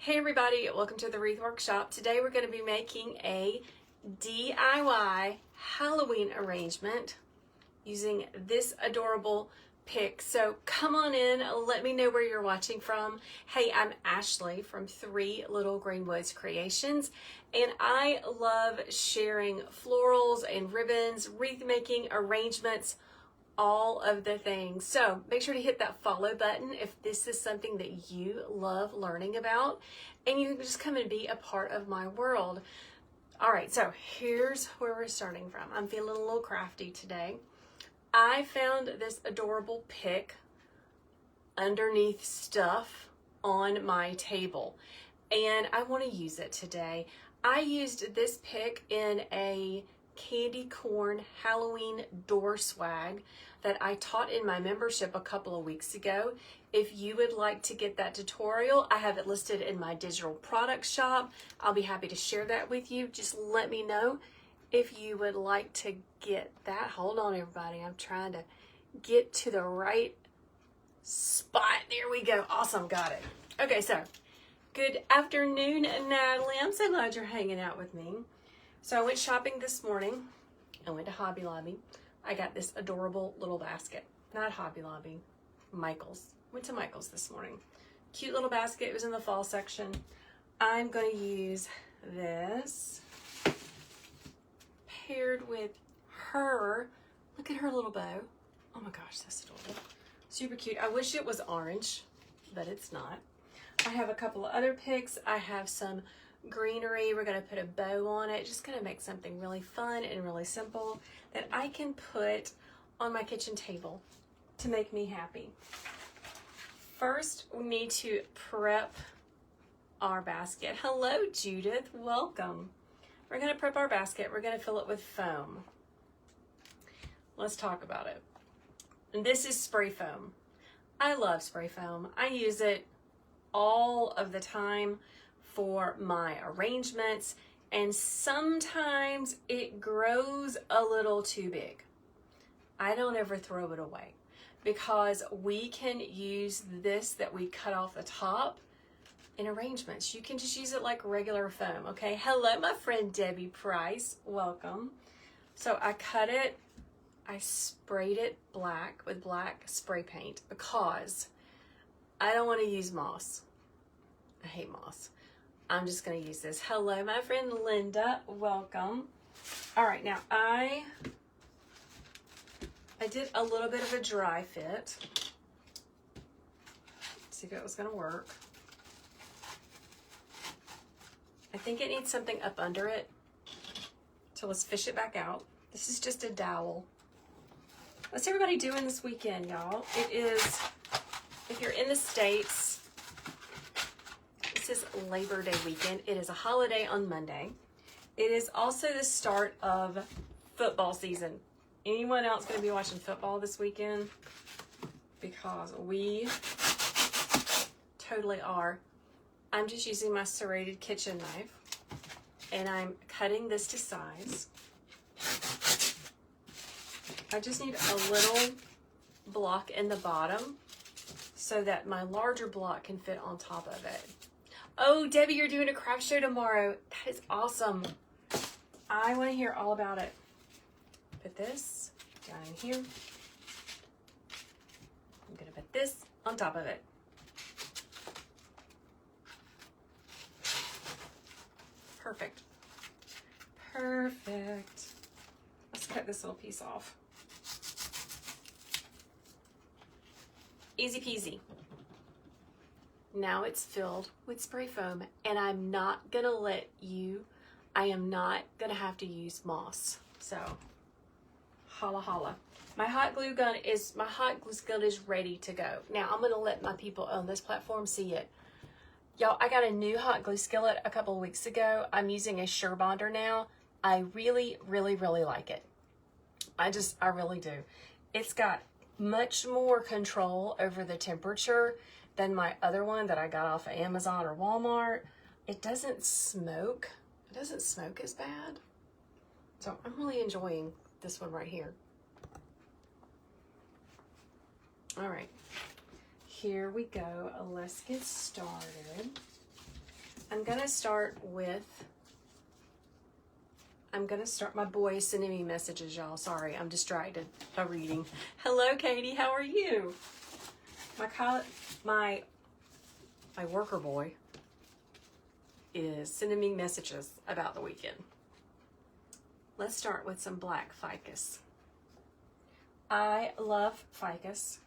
Hey everybody, welcome to the Wreath Workshop. Today we're going to be making a DIY Halloween arrangement using this adorable pick. So come on in, let me know where you're watching from. Hey, I'm Ashley from Three Little Greenwoods Creations, and I love sharing florals and ribbons, wreath making, arrangements, all of the things. So make sure to hit that follow button if this is something that you love learning about, and you can just come and be a part of my world. All right, so here's where we're starting from. I'm feeling a little crafty today. I found this adorable pick underneath stuff on my table, and I want to use it today. I used this pick in a candy corn Halloween door swag that I taught in my membership a couple of weeks ago. If you would like to get that tutorial, I have it listed in my digital product shop. I'll be happy to share that with you. Just let me know if you would like to get that. Hold on everybody, I'm trying to get to the right spot. There we go. Awesome, got it. Okay, so good afternoon, Natalie. I'm so glad you're hanging out with me. So I went shopping this morning. I went to Hobby Lobby. I got this adorable little basket. Not Hobby Lobby, Michael's. Went to Michael's this morning. Cute little basket. It was in the fall section. I'm going to use this paired with her. Look at her little bow. Oh my gosh, that's adorable. Super cute. I wish it was orange, but it's not. I have a couple of other picks. I have some greenery. We're going to put a bow on it. Just going to make something really fun and really simple that I can put on my kitchen table to make me happy. First, we need to prep our basket. Hello, Judith. Welcome. We're going to prep our basket. We're going to fill it with foam. Let's talk about it. And this is spray foam. I love spray foam. I use it all of the time for my arrangements, and sometimes it grows a little too big. I don't ever throw it away because we can use this that we cut off the top in arrangements. You can just use it like regular foam, okay? Hello, my friend Debbie Price, welcome. So I cut it, I sprayed it black with black spray paint because I don't want to use moss. I hate moss. I'm just going to use this. Hello, my friend Linda. Welcome. All right, now I did a little bit of a dry fit. See if it was going to work. I think it needs something up under it. So let's fish it back out. This is just a dowel. What's everybody doing this weekend, y'all? It is, if you're in the States, this is Labor Day weekend. It is a holiday on Monday. It is also the start of football season. Anyone else going to be watching football this weekend? Because we totally are. I'm just using my serrated kitchen knife, and I'm cutting this to size. I just need a little block in the bottom so that my larger block can fit on top of it. Oh, Debbie, you're doing a craft show tomorrow. That is awesome. I want to hear all about it. Put this down in here. I'm going to put this on top of it. Perfect. Perfect. Let's cut this little piece off. Easy peasy. Now it's filled with spray foam, and I'm not gonna let you, I am not gonna have to use moss. So, holla holla. My hot glue gun is ready to go. Now I'm gonna let my people on this platform see it. Y'all, I got a new hot glue skillet a couple of weeks ago. I'm using a Surebonder now. I really, really, really like it. I really do. It's got much more control over the temperature than my other one that I got off of Amazon or Walmart. It doesn't smoke. It doesn't smoke as bad. So I'm really enjoying this one right here. All right, here we go. Let's get started. I'm gonna start, my boy is sending me messages, y'all. Sorry, I'm distracted by reading. Hello, Katie, how are you? My worker boy is sending me messages about the weekend. Let's start with some black ficus. I love ficus.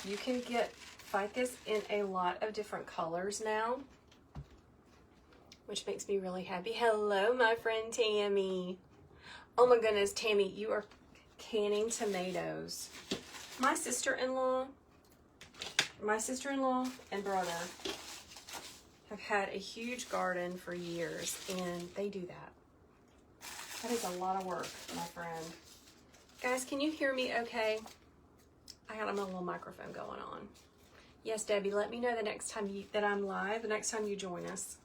You can get ficus in a lot of different colors now, which makes me really happy. Hello, my friend Tammy. Oh my goodness, Tammy, you are canning tomatoes. My sister-in-law and brother have had a huge garden for years, and they do that. That is a lot of work, my friend. Guys, can you hear me okay? I got my little microphone going on. Yes, Debbie, let me know the next time that I'm live, the next time you join us.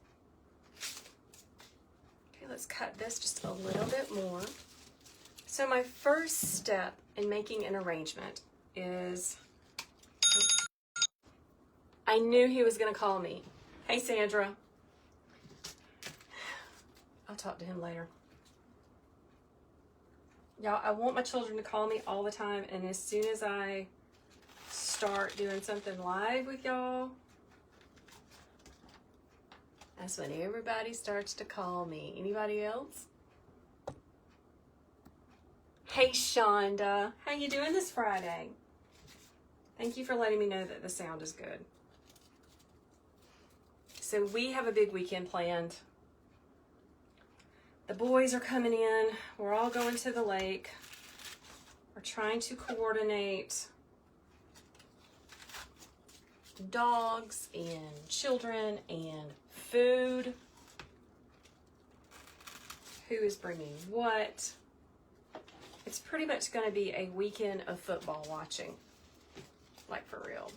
Okay, let's cut this just a little bit more. So my first step in making an arrangement is, I knew he was gonna call me. Hey, Sandra. I'll talk to him later. Y'all, I want my children to call me all the time, and as soon as I start doing something live with y'all, that's when everybody starts to call me. Anybody else? Hey, Shonda. How you doing this Friday? Thank you for letting me know that the sound is good. So we have a big weekend planned. The boys are coming in. We're all going to the lake. We're trying to coordinate dogs and children and food. Who is bringing what? It's pretty much going to be a weekend of football watching. Like, for real.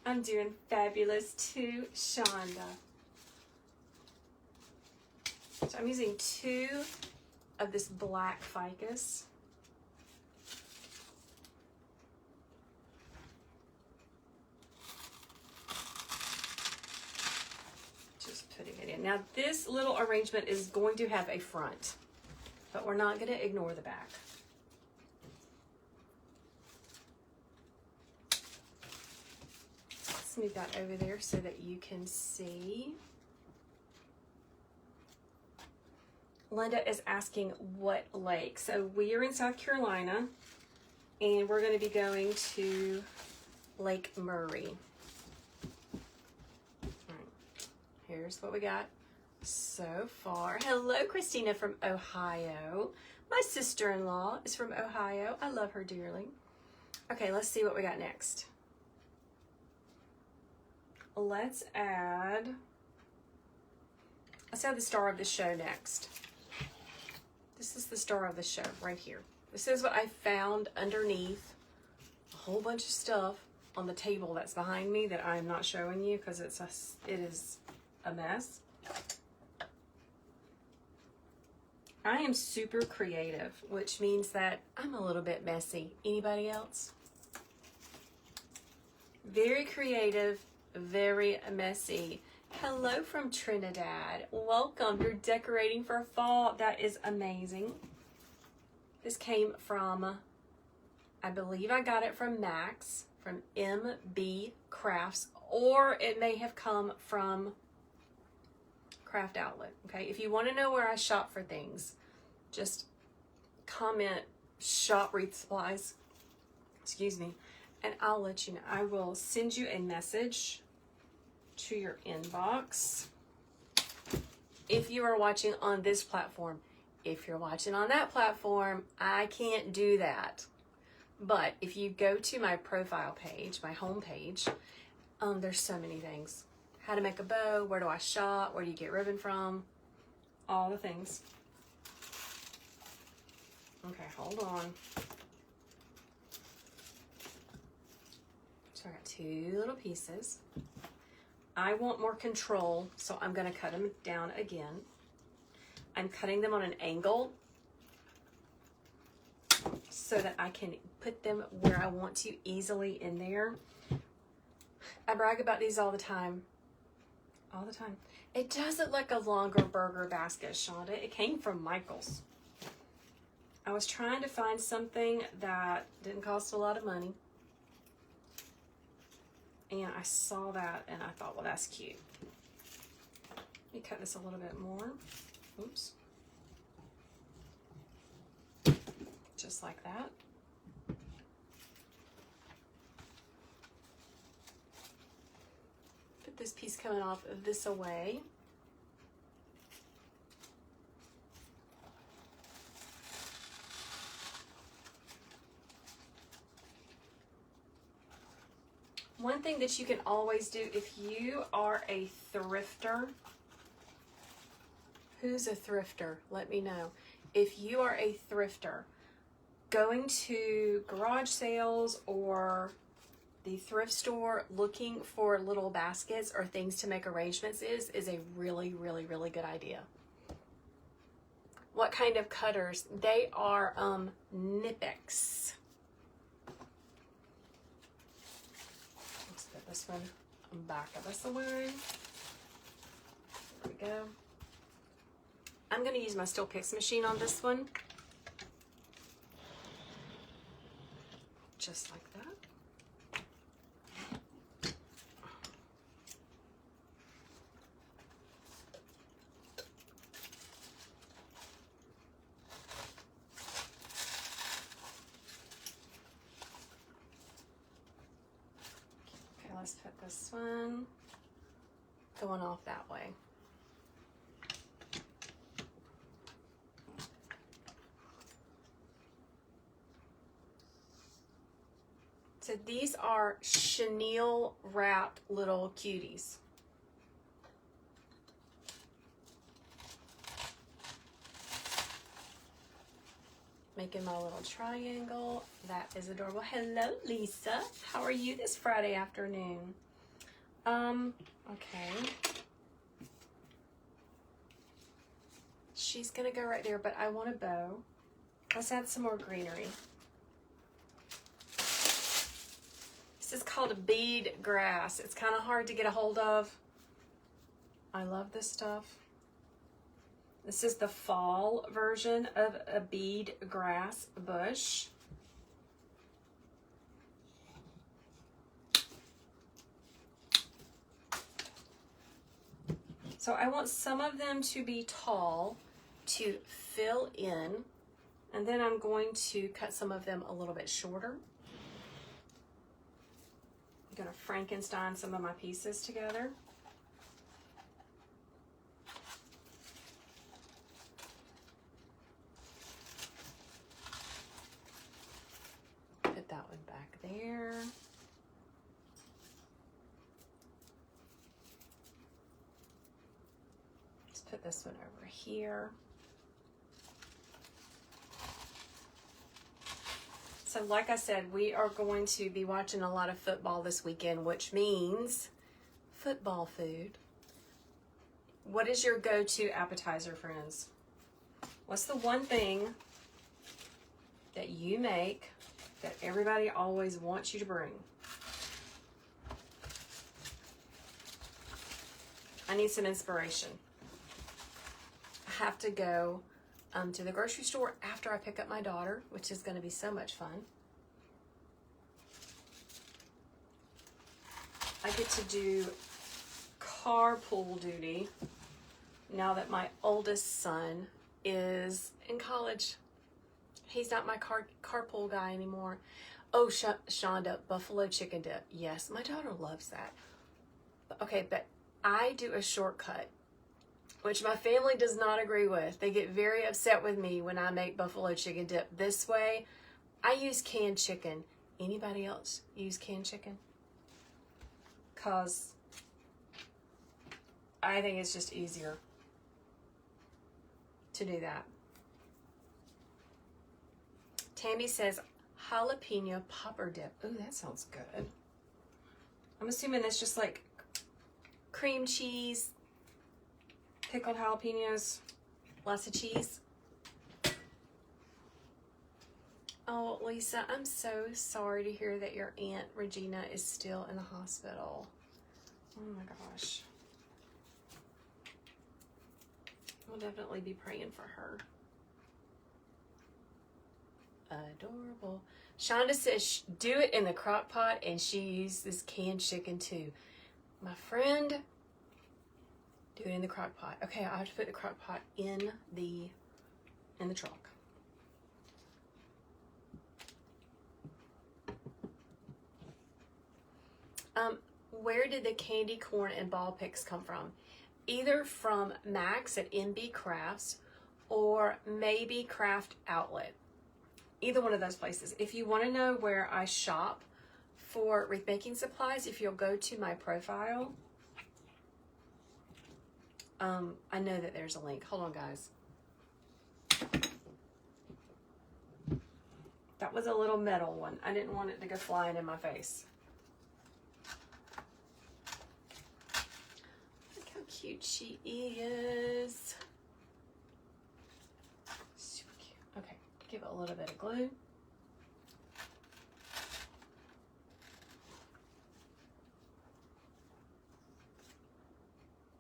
I'm doing fabulous too, Shonda. So I'm using 2 of this black ficus. Just putting it in. Now this little arrangement is going to have a front, but we're not going to ignore the back. Let's move that over there so that you can see. Linda is asking what lake. So we are in South Carolina, and we're going to be going to Lake Murray. All right. Here's what we got so far. Hello, Christina from Ohio. My sister-in-law is from Ohio. I love her dearly. Okay, let's see what we got next. Let's add the star of the show next. This is the star of the show right here. This is what I found underneath a whole bunch of stuff on the table that's behind me that I'm not showing you because it is a mess. I am super creative, which means that I'm a little bit messy. Anybody else? Very creative, very messy. Hello from Trinidad. Welcome. You're decorating for fall. That is amazing. This came from, I believe I got it from Max, from MB Crafts, or it may have come from Craft Outlet. Okay, if you want to know where I shop for things, just comment shop wreath supplies, excuse me, and I'll let you know. I will send you a message to your inbox if you are watching on this platform. If you're watching on that platform, I can't do that. But if you go to my profile page, my home page, there's so many things. How to make a bow, where do I shop, where do you get ribbon from, all the things. Okay, hold on. So I got 2 little pieces. I want more control, so I'm going to cut them down again. I'm cutting them on an angle so that I can put them where I want to easily in there. I brag about these all the time. all the time. It does look like a longer burger basket, Shonda. It came from Michael's. I was trying to find something that didn't cost a lot of money. And I saw that and I thought, well, that's cute. Let me cut this a little bit more. Oops. Just like that. Put this piece coming off of this away. One thing that you can always do if you are a thrifter, who's a thrifter? Let me know. If you are a thrifter, going to garage sales or the thrift store looking for little baskets or things to make arrangements is a really, really, really good idea. What kind of cutters? They are Knipex. Let's put this one back of this away. There we go. I'm going to use my Steel Picks machine on this one. Just like that. Okay, let's put this one going off that way. So these are chenille wrapped little cuties. Making my little triangle. That is adorable. Hello, Lisa. How are you this Friday afternoon? Okay. She's gonna go right there, but I want a bow. Let's add some more greenery. This is called a bead grass. It's kind of hard to get a hold of. I love this stuff. This is the fall version of a bead grass bush. So I want some of them to be tall to fill in, and then I'm going to cut some of them a little bit shorter. I'm going to Frankenstein some of my pieces together. Put that one back there. Let's put this one over here. So like I said, we are going to be watching a lot of football this weekend, which means football food. What is your go-to appetizer, friends? What's the one thing that you make that everybody always wants you to bring? I need some inspiration. I have to go to the grocery store after I pick up my daughter, which is going to be so much fun. I get to do carpool duty now that my oldest son is in college. He's not my carpool guy anymore. Oh, Shonda, buffalo chicken dip. Yes, my daughter loves that. Okay, but I do a shortcut, which my family does not agree with. They get very upset with me when I make buffalo chicken dip this way. I use canned chicken. Anybody else use canned chicken? Because I think it's just easier to do that. Tammy says jalapeno popper dip. Ooh, that sounds good. I'm assuming that's just like cream cheese, pickled jalapenos, lots of cheese. Oh, Lisa, I'm so sorry to hear that your Aunt Regina is still in the hospital. Oh my gosh. We'll definitely be praying for her. Adorable. Shonda says do it in the crock pot, and she used this canned chicken too. My friend, do it in the crock pot. Okay, I have to put the crock pot in the trunk. Where did the candy corn and ball picks come from? Either from Max at MB Crafts or maybe Craft Outlet. Either one of those places. If you want to know where I shop for wreath making supplies, if you'll go to my profile, I know that there's a link. Hold on, guys. That was a little metal one. I didn't want it to go flying in my face. Look how cute she is. Super cute. Okay, give it a little bit of glue.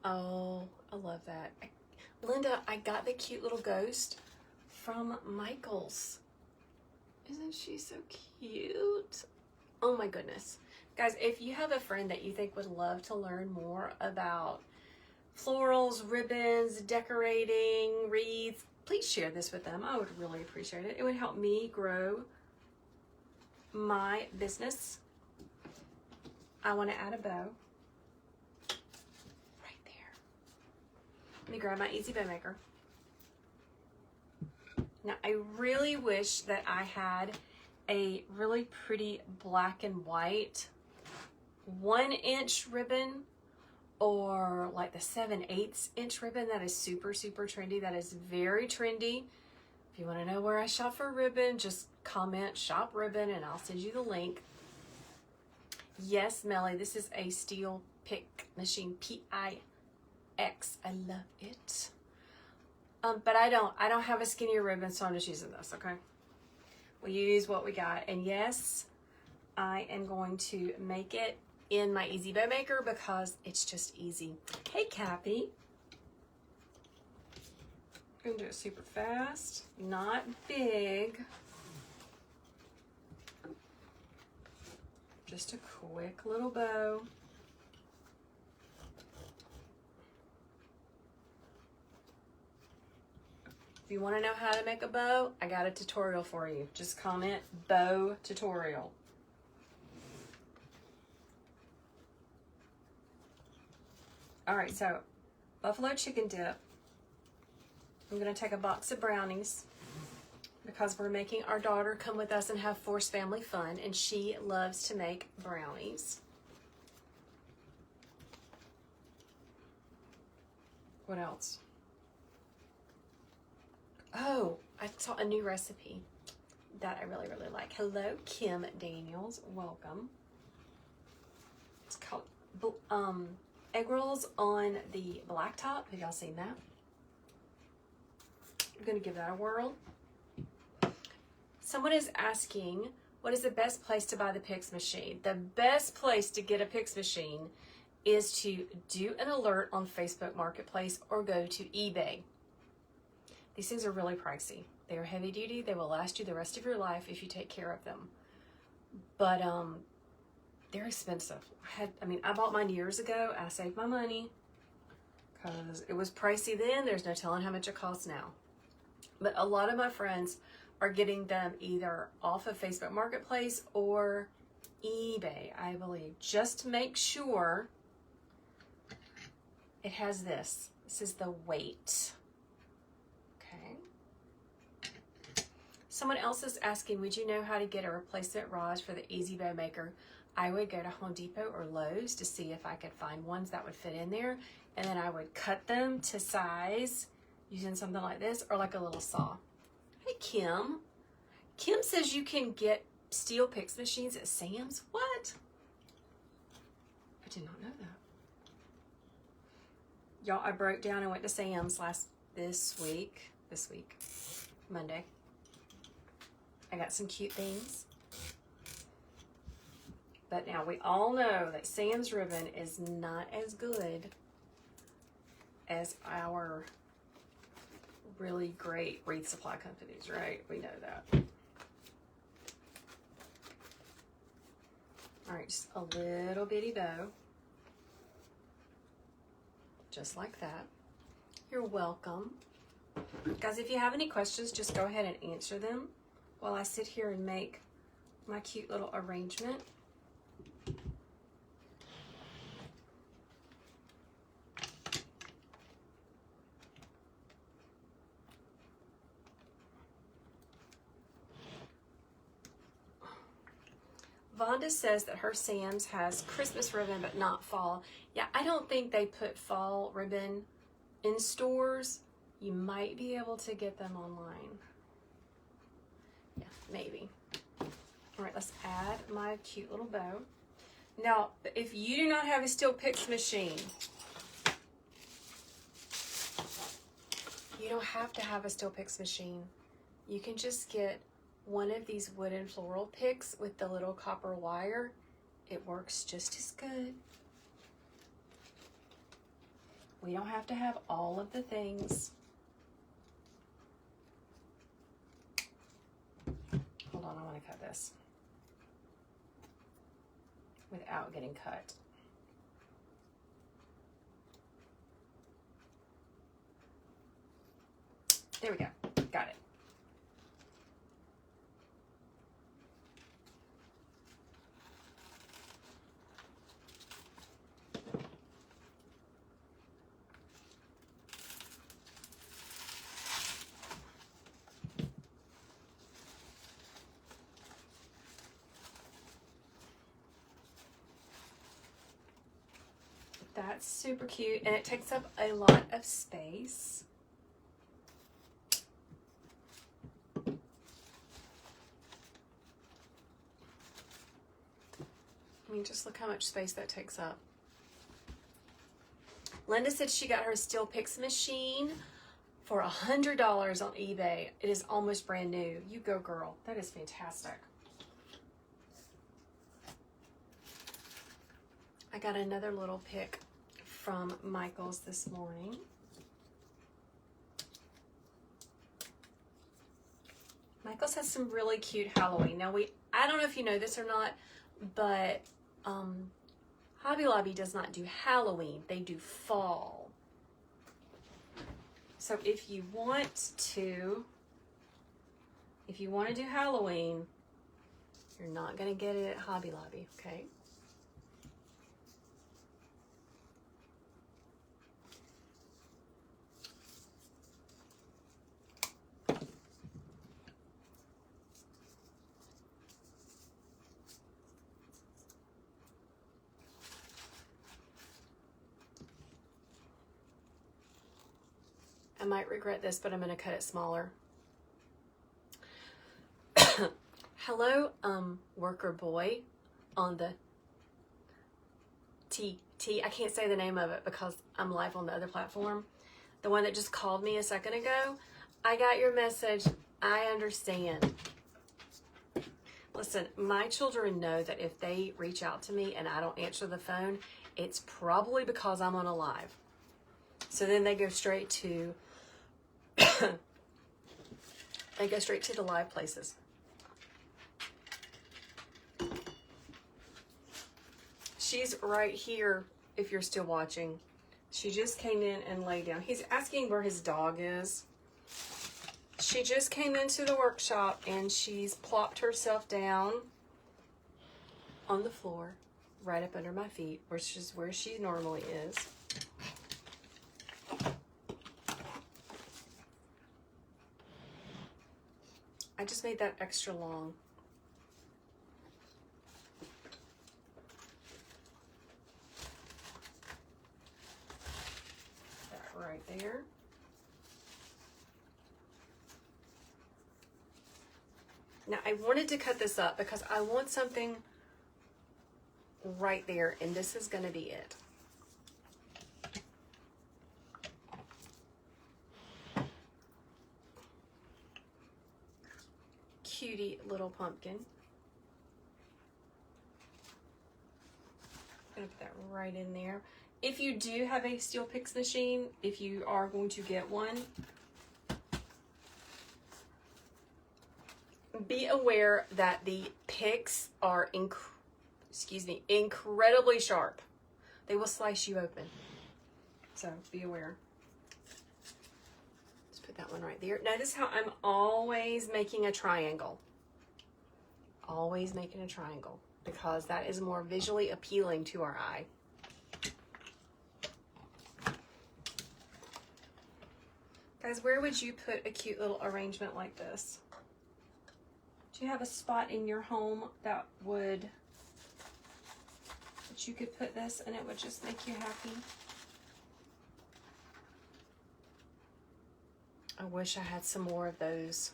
Oh, I love that. Linda, I got the cute little ghost from Michael's. Isn't she so cute? Oh my goodness. Guys, if you have a friend that you think would love to learn more about florals, ribbons, decorating, wreaths, please share this with them. I would really appreciate it. It would help me grow my business. I want to add a bow right there. Let me grab my Easy Bow Maker. Now, I really wish that I had a really pretty black and white 1-inch ribbon, or like the 7/8 inch ribbon. That is super, super trendy. That is very trendy. If you want to know where I shop for ribbon, just comment shop ribbon and I'll send you the link. Yes, Melly, this is a steel pick machine, PIX. I love it. But I don't have a skinnier ribbon, so I'm just using this, okay? We'll use what we got. And yes, I am going to make it in my Easy Bow Maker because it's just easy. Hey, Cappy. I'm gonna do it super fast, not big. Just a quick little bow. If you want to know how to make a bow, I got a tutorial for you. Just comment bow tutorial. All right, so buffalo chicken dip. I'm going to take a box of brownies because we're making our daughter come with us and have forced family fun, and she loves to make brownies. What else? Oh, I saw a new recipe that I really, really like. Hello, Kim Daniels. Welcome. It's called egg rolls on the blacktop. Have y'all seen that? I'm going to give that a whirl. Someone is asking, what is the best place to buy the Pix machine? The best place to get a Pix machine is to do an alert on Facebook Marketplace or go to eBay. These things are really pricey. They are heavy duty. They will last you the rest of your life if you take care of them. But they're expensive. I bought mine years ago. I saved my money because it was pricey then. There's no telling how much it costs now. But a lot of my friends are getting them either off of Facebook Marketplace or eBay, I believe. Just make sure it has this. This is the weight. Someone else is asking, would you know how to get a replacement rods for the Easy Bow Maker? I would go to Home Depot or Lowe's to see if I could find ones that would fit in there, and then I would cut them to size using something like this or like a little saw. Hey, Kim. Kim says you can get steel Pix machines at Sam's. What? I did not know that. Y'all, I broke down and went to Sam's this week, Monday. I got some cute things. But now we all know that Sam's ribbon is not as good as our really great wreath supply companies, right? We know that. All right, just a little bitty bow. Just like that. You're welcome. Guys, if you have any questions, just go ahead and answer them while I sit here and make my cute little arrangement. Vonda says that her Sam's has Christmas ribbon but not fall. Yeah, I don't think they put fall ribbon in stores. You might be able to get them online. Yeah, maybe. All right, let's add my cute little bow. Now, if you do not have a Steel Picks machine, you don't have to have a Steel Picks machine. You can just get one of these wooden floral picks with the little copper wire. It works just as good. We don't have to have all of the things. Hold on, I want to cut this without getting cut. There we go. Got it. That's super cute, and it takes up a lot of space. I mean, just look how much space that takes up. Linda said she got her Steel Picks machine for $100 on eBay. It is almost brand new. You go, girl. That is fantastic. I got another little pick from Michael's this morning. Michael's has some really cute Halloween. Now I don't know if you know this or not, but Hobby Lobby does not do Halloween. They do fall. So if you want to do Halloween, you're not going to get it at Hobby Lobby, okay? I might regret this, but I'm going to cut it smaller. Hello, worker boy on the T. I can't say the name of it because I'm live on the other platform. The one that just called me a second ago. I got your message. I understand. Listen, my children know that if they reach out to me and I don't answer the phone, it's probably because I'm on a live. So then they go straight to the live places. She's right here if you're still watching. She just came in and laid down. He's asking where his dog is. She just came into the workshop and she's plopped herself down on the floor right up under my feet, which is where she normally is. I just made that extra long. That right there. Now I wanted to cut this up because I want something right there, and this is going to be it. Cutie little pumpkin. I'm gonna put that right in there. If you do have a Steel Picks machine, if you are going to get one, be aware that the picks are incredibly sharp. They will slice you open. So be aware. Let's put that one right there. Notice how I'm always making a triangle. Always making a triangle because that is more visually appealing to our eye. Guys, where would you put a cute little arrangement like this? Do you have a spot in your home that you could put this and it would just make you happy? I wish I had some more of those.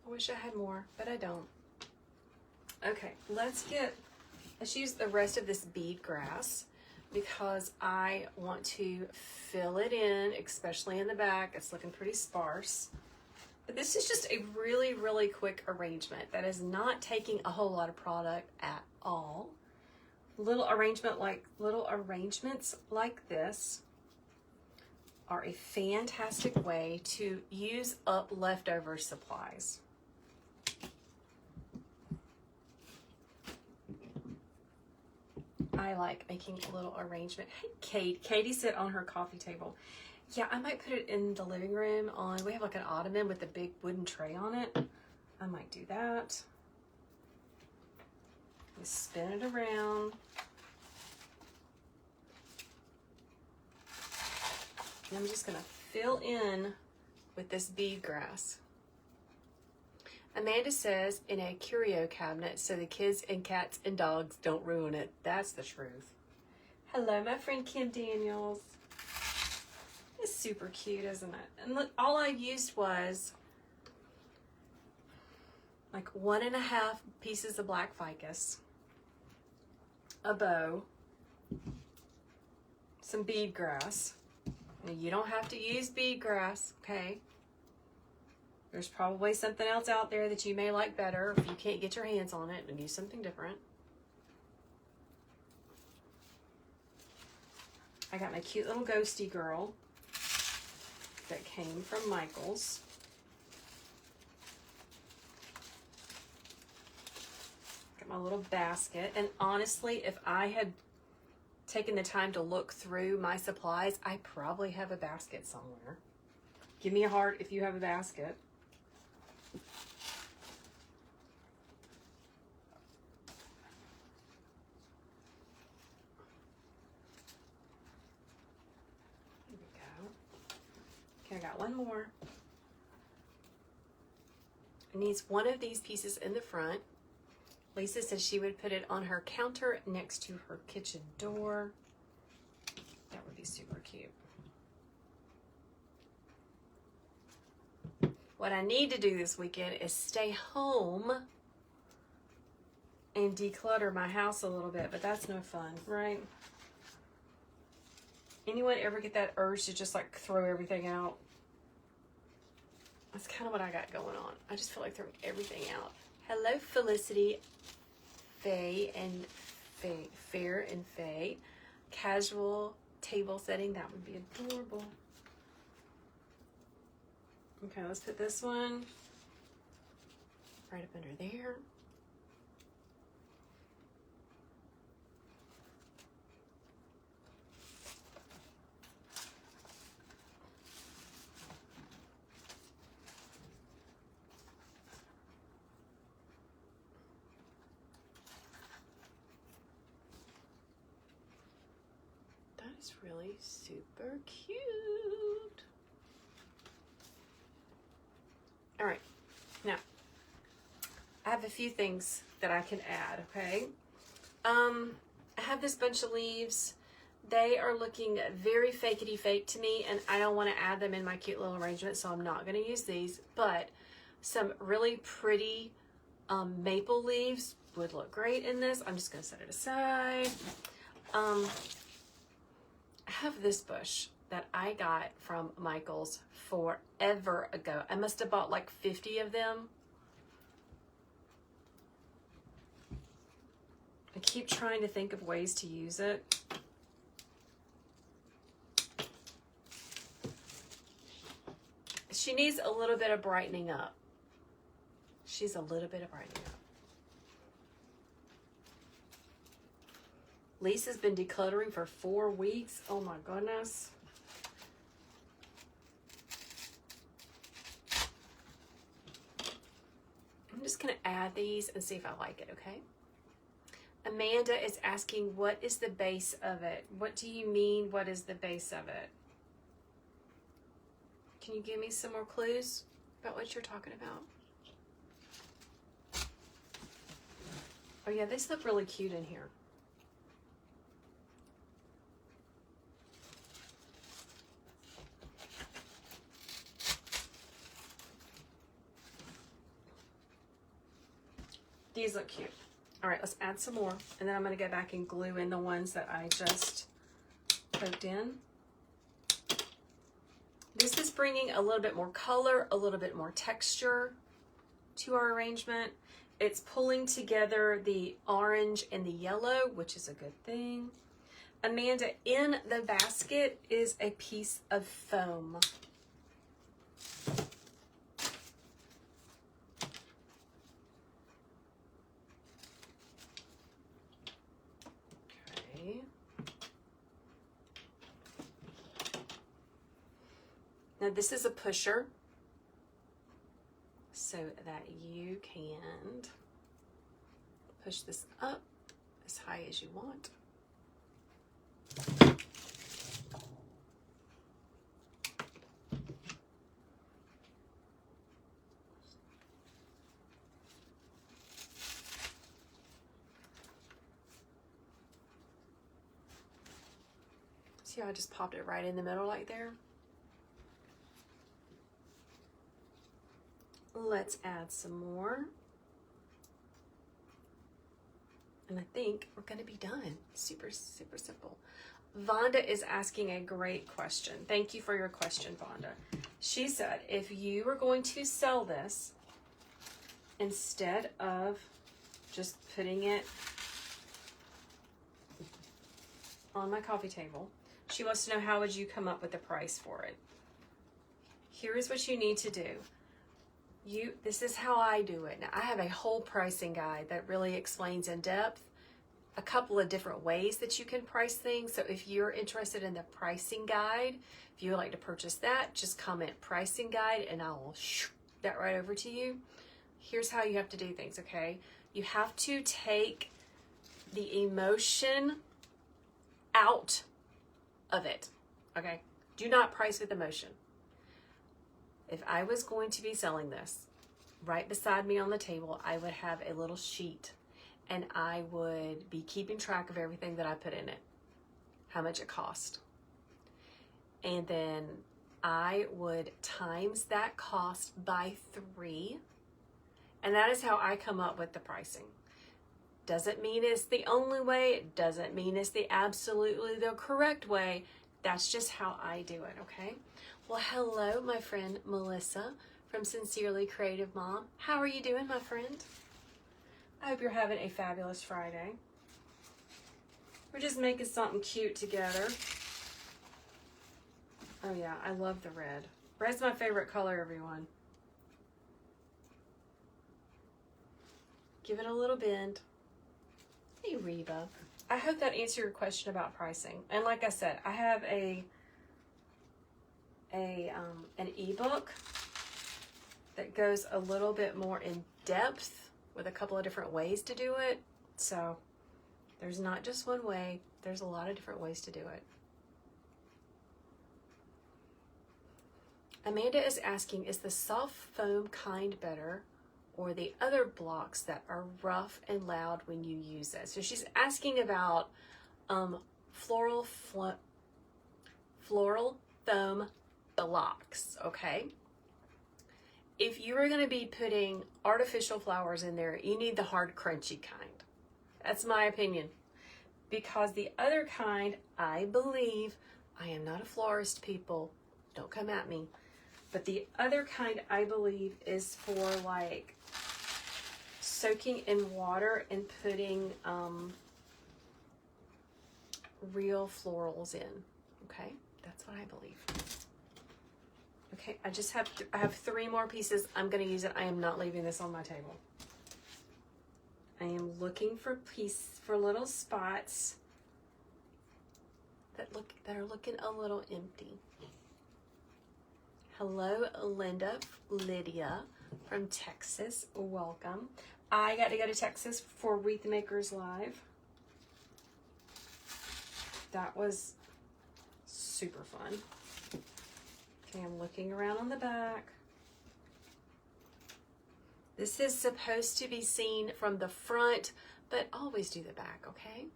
I wish I had more, but I don't. Okay, let's use the rest of this bead grass because I want to fill it in, especially in the back. It's looking pretty sparse. But this is just a really, really quick arrangement that is not taking a whole lot of product at all. Little arrangements like this are a fantastic way to use up leftover supplies. I like making a little arrangement. Hey, Katie sit on her coffee table. Yeah, I might put it in the living room we have like an ottoman with a big wooden tray on it. I might do that. Just spin it around. And I'm just gonna fill in with this bead grass. Amanda says in a curio cabinet so the kids and cats and dogs don't ruin it. That's the truth. Hello, my friend Kim Daniels. It's super cute, isn't it? And look, all I used was like 1.5 pieces of black ficus, a bow, some bead grass. Now, you don't have to use bead grass, okay? There's probably something else out there that you may like better if you can't get your hands on it and use something different. I got my cute little ghosty girl that came from Michael's. Got my little basket. And honestly, if I had taken the time to look through my supplies, I probably have a basket somewhere. Give me a heart if you have a basket. There we go. Okay, I got one more. It needs one of these pieces in the front. Lisa says she would put it on her counter next to her kitchen door. That would be super cute. What I need to do this weekend is stay home and declutter my house a little bit, but that's no fun, right? Anyone ever get that urge to just like throw everything out? That's kind of what I got going on. I just feel like throwing everything out. Hello, Felicity, Faye, and Fair and Faye. Casual table setting, that would be adorable. Okay, let's put this one right up under there. That is really super cute. All right, now I have a few things that I can add, okay? I have this bunch of leaves. They are looking very fakety fake to me, and I don't want to add them in my cute little arrangement, so I'm not going to use these, but some really pretty maple leaves would look great in this. I'm just going to set it aside. I have this bush that I got from Michael's forever ago. I must have bought like 50 of them. I keep trying to think of ways to use it. She needs a little bit of brightening up. She's a little bit of brightening up. Lisa's been decluttering for 4 weeks. Oh my goodness. I'm just going to add these and see if I like it, okay? Amanda is asking, what is the base of it? What do you mean, what is the base of it? Can you give me some more clues about what you're talking about? Oh yeah, these look really cute in here. These look cute. All right, let's add some more, and then I'm going to go back and glue in the ones that I just poked in. This is bringing a little bit more color, a little bit more texture to our arrangement. It's pulling together the orange and the yellow, which is a good thing. Amanda, in the basket is a piece of foam. Now this is a pusher so that you can push this up as high as you want. See how I just popped it right in the middle like there? Let's add some more. And I think we're going to be done. Super, super simple. Vonda is asking a great question. Thank you for your question, Vonda. She said, if you were going to sell this, instead of just putting it on my coffee table, she wants to know, how would you come up with the price for it? Here is what you need to do. This is how I do it. Now, I have a whole pricing guide that really explains in depth a couple of different ways that you can price things. So if you're interested in the pricing guide, if you would like to purchase that, just comment pricing guide and I will shoot that right over to you. Here's how you have to do things, okay? You have to take the emotion out of it, okay? Do not price with emotion. If I was going to be selling this, right beside me on the table, I would have a little sheet and I would be keeping track of everything that I put in it, how much it cost. And then I would times that cost by 3. And that is how I come up with the pricing. Doesn't mean it's the only way. It doesn't mean it's the absolutely the correct way. That's just how I do it, okay? Well, hello, my friend Melissa from Sincerely Creative Mom. How are you doing, my friend? I hope you're having a fabulous Friday. We're just making something cute together. Oh yeah, I love the red. Red's my favorite color, everyone. Give it a little bend. Hey, Reba. I hope that answered your question about pricing. And like I said, I have an ebook that goes a little bit more in depth with a couple of different ways to do it. So there's not just one way, there's a lot of different ways to do it. Amanda is asking, is the soft foam kind better or the other blocks that are rough and loud when you use it? So she's asking about floral foam blocks, okay? If you are going to be putting artificial flowers in there, you need the hard, crunchy kind. That's my opinion. Because the other kind, I believe, I am not a florist, people, don't come at me, but the other kind, I believe, is for like soaking in water and putting real florals in, okay? That's what I believe. Okay, I have 3 more pieces. I'm going to use it. I am not leaving this on my table. I am looking for little spots that are looking a little empty. Hello, Lydia from Texas. Welcome. I got to go to Texas for Wreath Makers Live. That was super fun. Okay, I'm looking around on the back. This is supposed to be seen from the front, but always do the back, okay?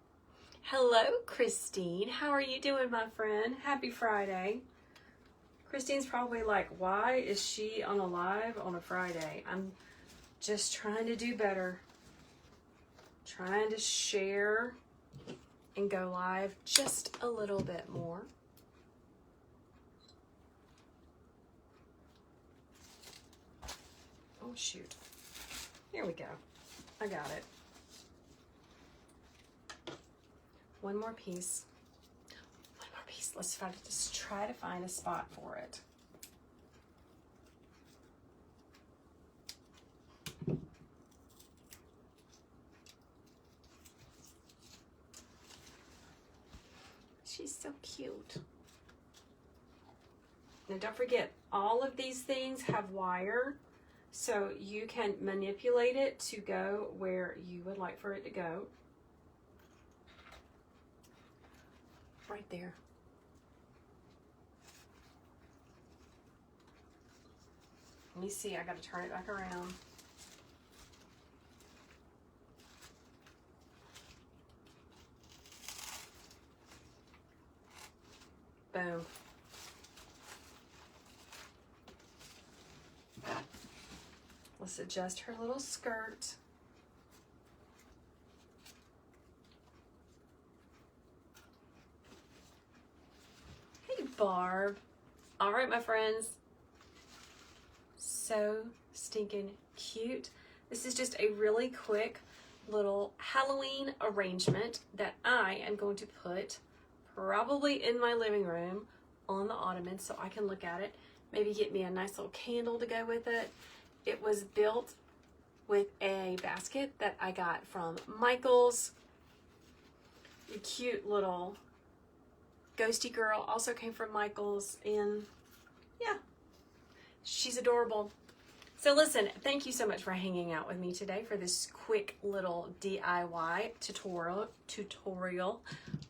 Hello, Christine. How are you doing, my friend? Happy Friday. Christine's probably like, why is she on a live on a Friday? I'm just trying to do better. Trying to share and go live just a little bit more. Oh, shoot. Here we go. I got it. One more piece. One more piece. Let's just try to find a spot for it. She's so cute. Now don't forget, all of these things have wire, so you can manipulate it to go where you would like for it to go. Right there. Let me see, I gotta turn it back around. Boom. Let's adjust her little skirt. Hey, Barb. All right, my friends. So stinking cute. This is just a really quick little Halloween arrangement that I am going to put probably in my living room on the ottoman so I can look at it. Maybe get me a nice little candle to go with it. It was built with a basket that I got from Michael's. The cute little ghosty girl also came from Michael's, and yeah, she's adorable. So listen, thank you so much for hanging out with me today for this quick little DIY tutorial.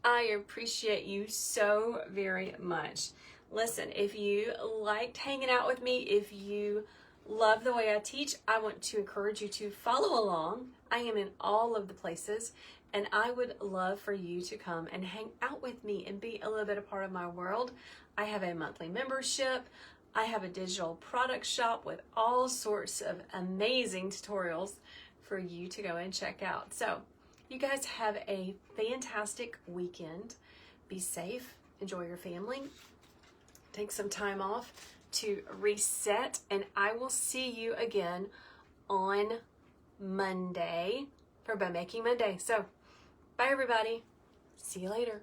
I appreciate you so very much. Listen, if you liked hanging out with me, if you love the way I teach, I want to encourage you to follow along. I am in all of the places, and I would love for you to come and hang out with me and be a little bit a part of my world. I have a monthly membership. I have a digital product shop with all sorts of amazing tutorials for you to go and check out. So you guys have a fantastic weekend. Be safe, enjoy your family, take some time off to reset, and I will see you again on Monday for Bow Making Monday. So bye everybody. See you later.